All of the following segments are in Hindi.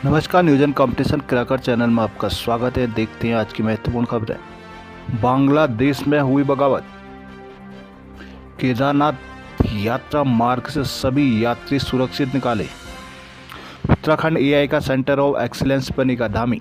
नमस्कार, न्यूजन कंपटीशन क्रैकर चैनल में आपका स्वागत है। देखते हैं आज की महत्वपूर्ण खबरें। बांग्लादेश में हुई बगावत। केदारनाथ यात्रा मार्ग से सभी यात्री सुरक्षित निकाले। उत्तराखंड एआई का सेंटर ऑफ एक्सीलेंस बनने का धामी।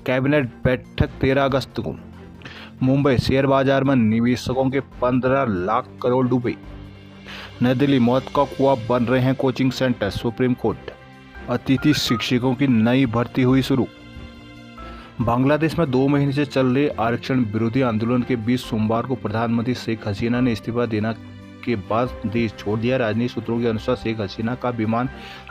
कैबिनेट बैठक 13 अगस्त को। मुंबई शेयर बाजार में निवेशकों के 15 लाख करोड़ डूबे। नई दिल्ली मौत का कुआं बन रहे हैं कोचिंग सेंटर। Supreme court. अतिथि शिक्षकों की नई भर्ती हुई शुरू। बांग्लादेश में 2 महीने से चल रहे आरक्षण विरोधी आंदोलन के बीच सोमवार को प्रधानमंत्री शेख हसीना ने इस्तीफा देने के बाद देश छोड़ दिया। राजनीतिक सूत्रों के अनुसार शेख हसीना का विमान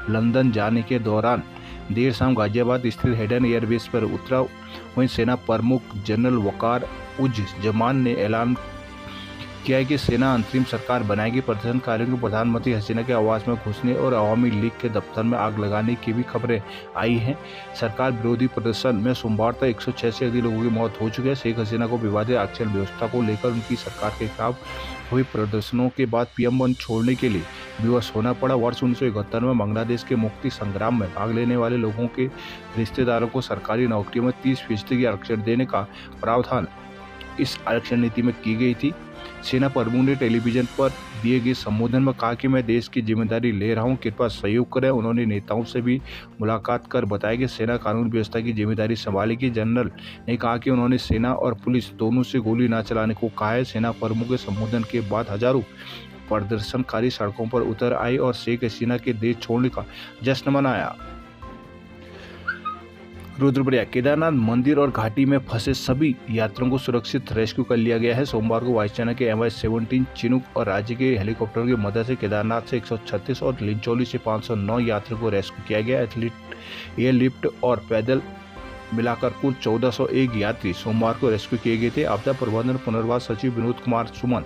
लंदन जाने के दौरान देर शाम गाजियाबाद स्थित हेडन एयरबेस पर उतरा। वहीं सेना प्रमुख जनरल वकार उज जमान ने ऐलान किया है कि सेना अंतरिम सरकार बनाएगी। प्रदर्शनकारियों को प्रधानमंत्री हसीना के आवास में घुसने और अवामी लीग के दफ्तर में आग लगाने की भी खबरें आई हैं। सरकार विरोधी प्रदर्शन में सोमवार तक 106 से अधिक लोगों की मौत हो चुकी है। शेख हसीना को विवादित आरक्षण व्यवस्था को लेकर उनकी सरकार के खिलाफ हुई प्रदर्शनों के बाद पीएम पद छोड़ने के लिए विवश होना पड़ा। वर्ष 1971 में बांग्लादेश के मुक्ति संग्राम में भाग लेने वाले लोगों के रिश्तेदारों को सरकारी नौकरियों में 30% की आरक्षण देने का प्रावधान इस आरक्षण नीति में की गई थी। सेना प्रमुख ने टेलीविजन पर दिए गए संबोधन में कहा कि मैं देश की जिम्मेदारी ले रहा हूं, कृपया सहयोग करें। उन्होंने नेताओं से भी मुलाकात कर बताया कि सेना कानून व्यवस्था की जिम्मेदारी संभालेगी। जनरल ने कहा कि उन्होंने सेना और पुलिस दोनों से गोली न चलाने को कहा है। सेना प्रमुख के संबोधन के बाद हजारों प्रदर्शनकारी सड़कों पर उतर आए और शेख हसीना के देश छोड़ने का जश्न मनाया। रुद्रप्रयाग केदारनाथ मंदिर और घाटी में फंसे सभी यात्रियों को सुरक्षित रेस्क्यू कर लिया गया है। सोमवार को वायुसेना के MH17 चिनूक और राज्य के हेलीकॉप्टर की मदद से केदारनाथ से 136 और लिंचोली से 509 यात्रियों को रेस्क्यू किया गया। एयरलिफ्ट और पैदल मिलाकर कुल 1401 यात्री सोमवार को रेस्क्यू किए गए थे। आपदा प्रबंधन पुनर्वास सचिव विनोद कुमार सुमन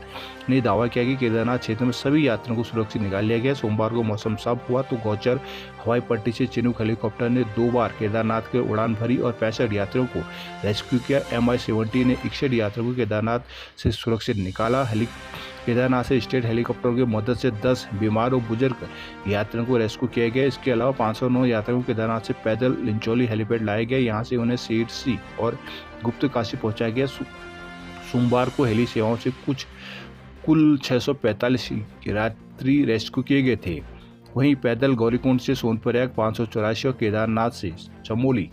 ने दावा किया कि केदारनाथ क्षेत्र में सभी यात्रियों को सुरक्षित निकाल लिया गया। सोमवार को मौसम साफ हुआ तो गौचर हवाई पट्टी से चिनूक हेलीकॉप्टर ने 2 बार केदारनाथ के उड़ान भरी और 65 यात्रियों को रेस्क्यू किया। MH17 ने 61 यात्रियों को केदारनाथ से सुरक्षित निकाला। केदारनाथ से स्टेट हेलीकॉप्टर की मदद से 10 बीमार और बुजुर्ग यात्रियों को रेस्क्यू किया गया। इसके अलावा 509 यात्रियों को केदारनाथ से पैदल लिंचोली हेलीपैड लाया गया। यहां से उन्हें सीटसी और गुप्त काशी पहुंचाया गया। सोमवार को हेली सेवाओं से कुल 645 यात्री रेस्क्यू किए गए थे। वहीं पैदल गौरीकुंड से सोनप्रयाग 584 और केदारनाथ से चमोली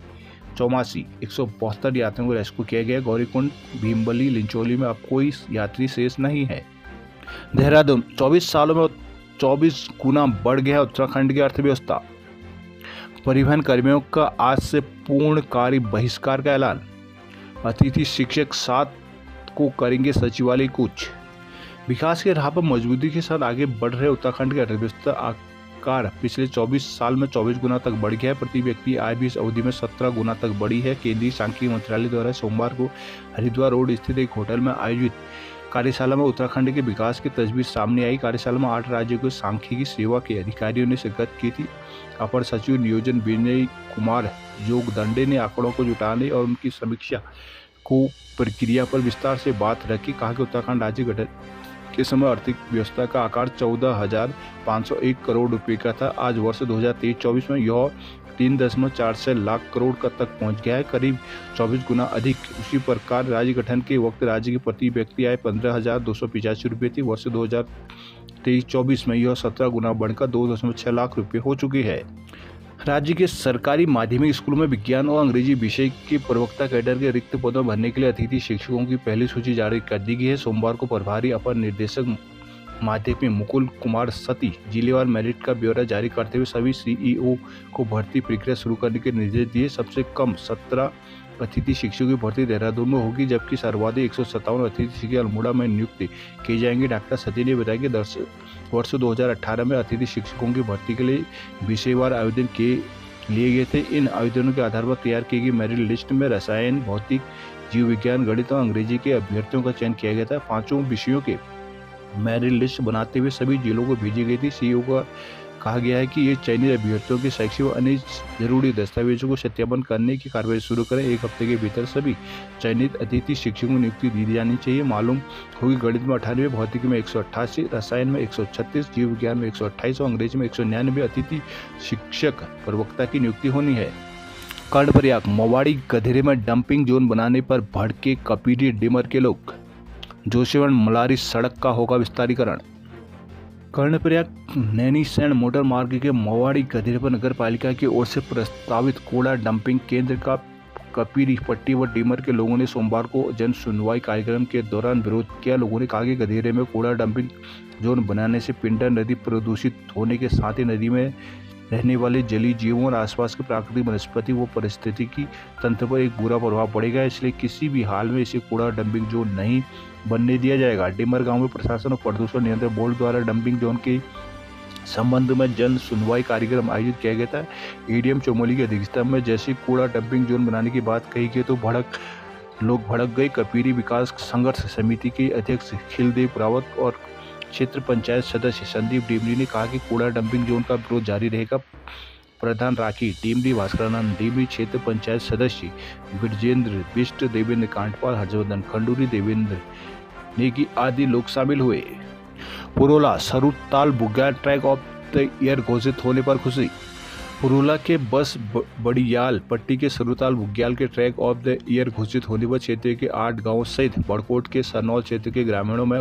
84 172 यात्रियों को रेस्क्यू किया गया। गौरीकुंड भीमबली लिंचोली में अब कोई यात्री शेष नहीं है। देहरादून 24 सालों में 24 गुना बढ़ गया उत्तराखंड की अर्थव्यवस्था। परिवहन कर्मियों का आज से पूर्णकालिक बहिष्कार का ऐलान। अतिथि शिक्षक 7 को करेंगे सचिवालय कूच। विकास के राह पर मजबूती के साथ आगे बढ़ रहे उत्तराखंड की अर्थव्यवस्था आकार पिछले 24 साल में 24 गुना तक बढ़ गया है। प्रति व्यक्ति आय भी इस अवधि में 17 गुना तक बढ़ी है। केंद्रीय सांख्यिकी मंत्रालय द्वारा सोमवार को हरिद्वार रोड स्थित एक होटल में आयोजित कार्यशाला में उत्तराखंड के विकास की तस्वीर सामने आई। कार्यशाला में 8 राज्यों के सांख्यिकी सेवा के अधिकारियों ने शिरकत की थी। अपर सचिव नियोजन विनय कुमार जोगदंडे ने आंकड़ों को जुटाने और उनकी समीक्षा को प्रक्रिया पर विस्तार से बात रखी। कहा कि उत्तराखंड राज्य गठन के समय आर्थिक व्यवस्था का आकार 14,501 करोड़ रुपए का था। आज वर्ष 2023-24 में यह 3.46 लाख करोड़ तक पहुंच गया है, करीब 24 गुना अधिक। उसी प्रकार राज्य गठन के वक्त राज्य की प्रति व्यक्ति आय 15,285 रुपये थी। वर्ष 2023-24 में यह 17 गुना बढ़कर 2.6 लाख रुपये हो चुकी है। राज्य के सरकारी माध्यमिक स्कूलों में विज्ञान और अंग्रेजी विषय के प्रवक्ता कैडर के रिक्त पदों भरने के लिए अतिथि शिक्षकों की पहली सूची जारी कर दी गई है। सोमवार को प्रभारी अपर निर्देशक माध्यमिक मुकुल कुमार सती जिलेवार मेरिट का ब्यौरा जारी करते हुए सभी CEO को भर्ती प्रक्रिया शुरू करने के निर्देश दिए। सबसे कम 17 अतिथि शिक्षकों की भर्ती देहरादून में होगी, जबकि सर्वाधिक 157 अतिथि शिक्षक अल्मोड़ा में नियुक्त किए जाएंगे। डॉक्टर सती ने बताया कि वर्ष 2018 में अतिथि शिक्षकों की भर्ती के लिए विषयवार आवेदन लिए गए थे। इन आवेदनों के आधार पर तैयार की गई मेरिट लिस्ट में रसायन, भौतिक, जीव विज्ञान, गणित और अंग्रेजी के अभ्यर्थियों का चयन किया गया था। 5 विषयों के मेरिट लिस्ट बनाते हुए सभी जिलों को भेजी गई थी। CEO का कहा गया है कि ये चयनित अभ्यर्थियों के शैक्षिक व अन्य जरूरी दस्तावेजों को सत्यापन करने की कार्रवाई शुरू करें। 1 हफ्ते के भीतर सभी चयनित अतिथि शिक्षकों को नियुक्ति दी जानी चाहिए। मालूम होगी गणित में 98, भौतिकी में 188, रसायन में 136, जीव विज्ञान में 128 और अंग्रेजी में 199 अतिथि शिक्षक प्रवक्ता की नियुक्ति होनी है। कर्णप्रयाग मोवाड़ी गधेरे में डंपिंग जोन बनाने पर भड़के कपीरी डिमर के लोग। जोशीमठ मलारी सड़क का होगा विस्तारीकरण। कर्णप्रयाग नैनीसैण मोटर मार्ग के मोवाड़ी गधेरे पर नगर पालिका की ओर से प्रस्तावित कूड़ा डंपिंग केंद्र का कपीरी पट्टी व डीमर के लोगों ने सोमवार को जन सुनवाई कार्यक्रम के दौरान विरोध किया। लोगों ने कहा कि गधेरे में कूड़ा डंपिंग जोन बनाने से पिंडर नदी प्रदूषित होने के साथ ही नदी में रहने वाले जलीय जीवों और आसपास के प्राकृतिक वनस्पति व पारिस्थितिकी तंत्र पर एक बुरा प्रभाव पड़ेगा, इसलिए किसी भी हाल में इसे कूड़ा डंपिंग जोन नहीं बनने दिया जाएगा। डिमर गांव में प्रशासन और प्रदूषण नियंत्रण बोर्ड द्वारा डंपिंग जोन के संबंध में जन सुनवाई कार्यक्रम आयोजित किया गया था। एडीएम चौमोली की अध्यक्षता में जैसे कूड़ा डंपिंग जोन बनाने की बात कही गई तो लोग भड़क गए। कपीरी विकास संघर्ष समिति के अध्यक्ष खिलदेव रावत और क्षेत्र पंचायत सदस्य संदीप डिमरी ने कहा कि कूड़ा डंपिंग जोन का विरोध जारी रहेगा। प्रधान राखी डिमरी, भास्करानंद डिमरी, क्षेत्र पंचायत सदस्य विरजेंद्र बिष्ट, देवेंद्र कांटपाल, हर्षवर्धन खंडूरी, देवेंद्र नेगी आदि लोग शामिल हुए। पुरोला सरुताल बुग्याल ट्रैक ऑफ द ईयर घोषित होने पर खुशी। पुरोला के बस बड़ियाल पट्टी के सरुताल बुग्याल के ट्रैक ऑफ द ईयर घोषित होने पर क्षेत्र के 8 गांवों सहित बड़कोट के सरनौल क्षेत्र के ग्रामीणों में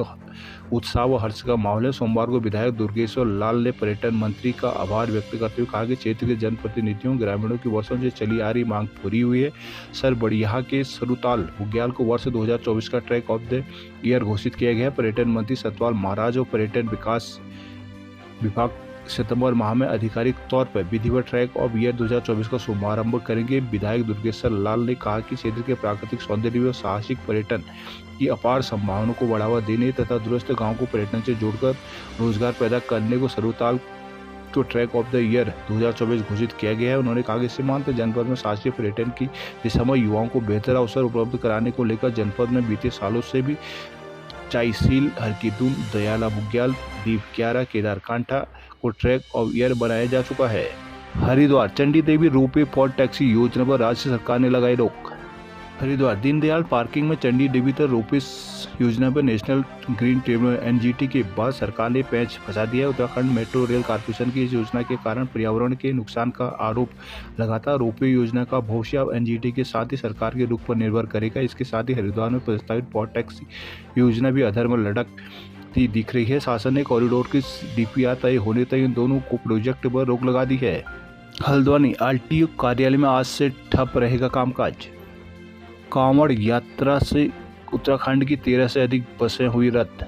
उत्साह व हर्ष का माहौल है। सोमवार को विधायक दुर्गेश्वर लाल ने पर्यटन मंत्री का आभार व्यक्त करते हुए कहा कि क्षेत्र के जनप्रतिनिधियों ग्रामीणों की वर्षों से चली आ रही मांग पूरी हुई है। सर बड़िया के सरुताल बुग्याल को वर्ष 2024 का ट्रैक ऑफ द ईयर घोषित किया गया है। पर्यटन मंत्री सतपाल महाराज और पर्यटन विकास विभाग सितंबर माह में आधिकारिक तौर पर विधिवत ट्रैक ऑफ ईयर 2024 का शुभारंभ करेंगे। विधायक दुर्गेश्वर लाल ने कहा कि क्षेत्र के प्राकृतिक सौंदर्य व साहसिक पर्यटन की अपार संभावनाओं को बढ़ावा देने तथा दूरस्थ गांव को पर्यटन से जोड़कर रोजगार पैदा करने को सरुताल को ट्रैक ऑफ द ईयर 2024 घोषित किया गया है। उन्होंने कहा कि सीमांत जनपद में साहसिक पर्यटन की दिशा में युवाओं को बेहतर अवसर उपलब्ध कराने को लेकर जनपद में बीते सालों से भी चाईसील, हरकीदुन, दयाला बुग्याल, दीपक्यारा, केदारकांठा को ट्रैक ऑफ ईयर बनाया जा चुका है। Haridwar Chandi Devi ropeway for taxi योजना पर राज्य सरकार ने लगाई रोक। हरिद्वार दीनदयाल पार्किंग में चंडी देवी तक रोपवे योजना पर नेशनल ग्रीन ट्रिब्यूनल एनजीटी के बाद सरकार ने पेंच फंसा दिया। उत्तराखंड मेट्रो रेल कॉर्पोरेशन की इस योजना के कारण पर्यावरण के नुकसान का आरोप लगातार रोपवे योजना का भविष्य अब एनजीटी के साथ ही सरकार के रुख पर निर्भर करेगा। इसके साथ ही हरिद्वार में प्रस्तावित पॉड टैक्सी योजना भी अधर में लटकती दिख रही है। शासन ने कॉरिडोर की डीपीआर तय होने तक इन दोनों को प्रोजेक्ट पर रोक लगा दी है। हल्द्वानी आरटीओ कार्यालय में आज से ठप रहेगा कामकाज। कांवड़ यात्रा से उत्तराखंड की 13 से अधिक बसें हुई रद्द।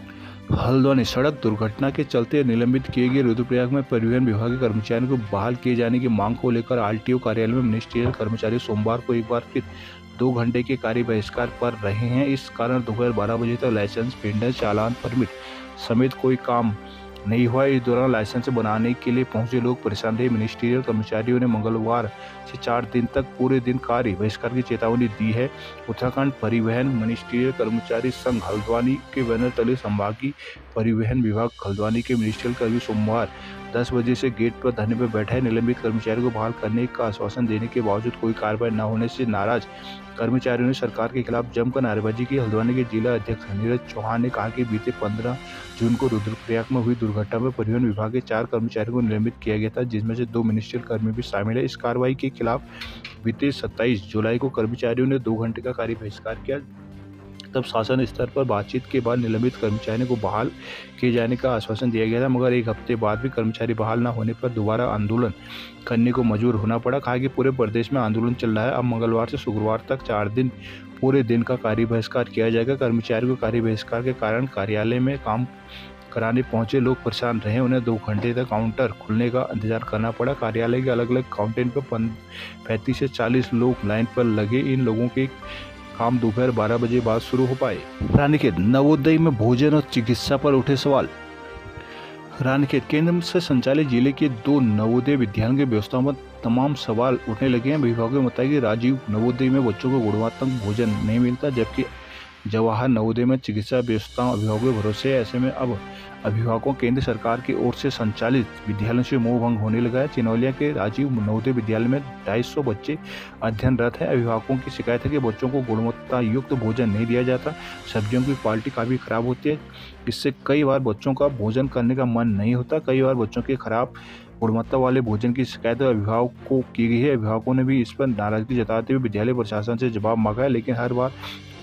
हल्द्वानी सड़क दुर्घटना के चलते निलंबित किए गए रुद्रप्रयाग में परिवहन विभाग के कर्मचारियों को बहाल किए जाने की मांग को लेकर आरटीओ कार्यालय में मिनिस्ट्रियल कर्मचारी सोमवार को एक बार फिर 2 घंटे के कार्य बहिष्कार पर रहे हैं। इस कारण दोपहर 12 बजे तक लाइसेंस, पेंडर, चालान, परमिट समेत कोई काम नहीं हुआ। इस दौरान लाइसेंस बनाने के लिए पहुंचे लोग परेशान रहे। मिनिस्ट्रियल कर्मचारियों ने मंगलवार से 4 दिन तक पूरे दिन कार्य बहिष्कार की चेतावनी दी है। उत्तराखंड परिवहन मिनिस्ट्रियल कर्मचारी संघ हल्द्वानी के बैनर तले संभागीय परिवहन विभाग हल्द्वानी के मिनिस्ट्रियल कर्मी सोमवार 10 बजे से गेट पर धरने पर बैठा है। निलंबित कर्मचारियों को बहाल करने का आश्वासन देने के बावजूद कोई कार्रवाई न होने से नाराज कर्मचारियों ने सरकार के खिलाफ जमकर नारेबाजी की। हल्द्वानी के जिला अध्यक्ष नीरज चौहान ने कहा कि बीते 15 जून को रुद्रप्रयाग में हुई दुर्घटना में परिवहन विभाग के 4 कर्मचारियों को निलंबित किया गया था, जिसमें से 2 मिनिस्ट्रियल कर्मी भी शामिल है। इस कार्रवाई के खिलाफ बीते 27 जुलाई को कर्मचारियों ने 2 घंटे का कार्य बहिष्कार किया। तब शासन स्तर पर बातचीत के बाद निलंबित कर्मचारियों को बहाल किए जाने का आश्वासन दिया गया था, मगर 1 हफ्ते बाद भी कर्मचारी बहाल न होने पर दोबारा आंदोलन करने को मजबूर होना पड़ा। कहा कि पूरे प्रदेश में आंदोलन चल रहा है। अब मंगलवार से शुक्रवार तक 4 दिन पूरे दिन का कार्य बहिष्कार किया जाएगा। कर्मचारियों को कार्य बहिष्कार के कारण कार्यालय में काम कराने पहुंचे लोग परेशान रहे। उन्हें 2 घंटे तक काउंटर खुलने का इंतजार करना पड़ा। कार्यालय के अलग अलग काउंटर पर 35 से 40 लोग लाइन पर लगे। इन लोगों के काम दोपहर 12 बजे बाद शुरू हो पाए। रानीखेत नवोदय में भोजन और चिकित्सा पर उठे सवाल। रानीखेत केंद्र से संचालित जिले के 2 नवोदय विद्यालयों की व्यवस्था में तमाम सवाल उठने लगे हैं। विभाग के मुताबिक राजीव नवोदय में बच्चों को गुणवत्तापूर्ण भोजन नहीं मिलता, जबकि जवाहर नवोदय में चिकित्सा व्यवस्था अभिभावकों के भरोसे है। ऐसे में अब अभिभावकों केंद्र सरकार की ओर से संचालित विद्यालयों से मोह भंग होने लगा है। चिनौलिया के राजीव नवोदय विद्यालय में 250 बच्चे अध्ययनरत हैं। अभिभावकों की शिकायत है कि बच्चों को गुणवत्ता युक्त भोजन नहीं दिया जाता। सब्जियों की क्वालिटी काफ़ी खराब होती है। इससे कई बार बच्चों का भोजन करने का मन नहीं होता। कई बार बच्चों के खराब गुणवत्ता वाले भोजन की शिकायत अभिभावकों को की गई है। अभिभावकों ने भी इस पर नाराजगी जताते हुए विद्यालय प्रशासन से जवाब मांगा है, लेकिन हर बार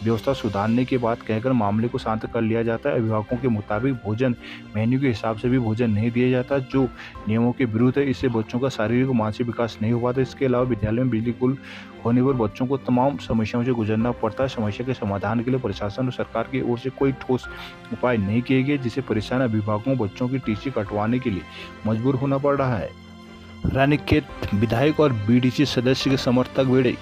व्यवस्था सुधारने की बात कहकर मामले को शांत कर लिया जाता है। अभिभावकों के मुताबिक भोजन मेन्यू के हिसाब से भी भोजन नहीं दिया जाता, जो नियमों के विरुद्ध है। इससे बच्चों का शारीरिक और मानसिक विकास नहीं हो पाता। इसके अलावा विद्यालय में बिजली गुल होने पर बच्चों को तमाम समस्याओं से गुजरना पड़ता है। समस्या के समाधान के लिए प्रशासन और सरकार की ओर से कोई ठोस उपाय नहीं किए गए, जिससे परेशान अभिभावकों को बच्चों की टीसी कटवाने के लिए मजबूर होना पड़ रहा है। रानीखेत विधायक और बीडीसी सदस्य के समर्थक भिड़े।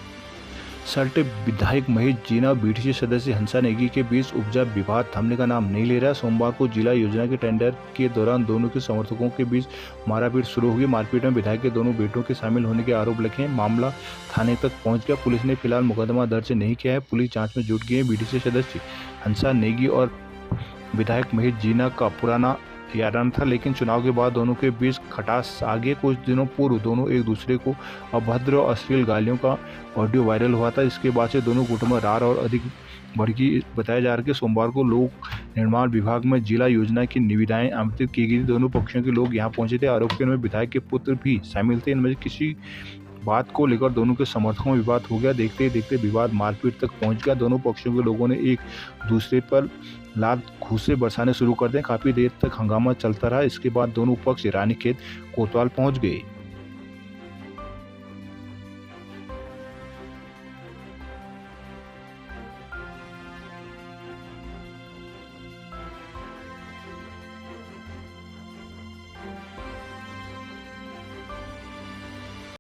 सल्टे विधायक महेश जीना और बीडीसी सदस्य हंसा नेगी के बीच उपजा विवाद थमने का नाम नहीं ले रहा। सोमवार को जिला योजना के टेंडर के दौरान दोनों के समर्थकों के बीच मारापीट शुरू हो गई। मारपीट में विधायक के दोनों बेटों के शामिल होने के आरोप लगे हैं। मामला थाने तक पहुंच गया। पुलिस ने फिलहाल मुकदमा दर्ज नहीं किया है। पुलिस जांच में जुट गई है। बीडीसी सदस्य हंसा नेगी और विधायक महेश जीना का पुराना याराना था, लेकिन चुनाव के बाद दोनों के बीच खटास आ गई। कुछ दिनों पूर्व दोनों एक दूसरे को अभद्र और अश्लील गालियों का ऑडियो वायरल हुआ था। इसके बाद से दोनों गुटों में रार और अधिक बढ़ गई। बताया जा रहा है कि सोमवार को लोक निर्माण विभाग में जिला योजना की निविदाएं आमंत्रित की गई थी। दोनों पक्षों के लोग यहां पहुंचे थे। आरोपियों में विधायक के पुत्र भी शामिल थे। इनमें किसी बात को लेकर दोनों के समर्थकों में विवाद हो गया। देखते ही देखते विवाद मारपीट तक पहुंच गया। दोनों पक्षों के लोगों ने एक दूसरे पर लात घूंसे बरसाने शुरू कर दिए। काफी देर तक हंगामा चलता रहा। इसके बाद दोनों पक्ष रानीखेत कोतवाल पहुंच गए।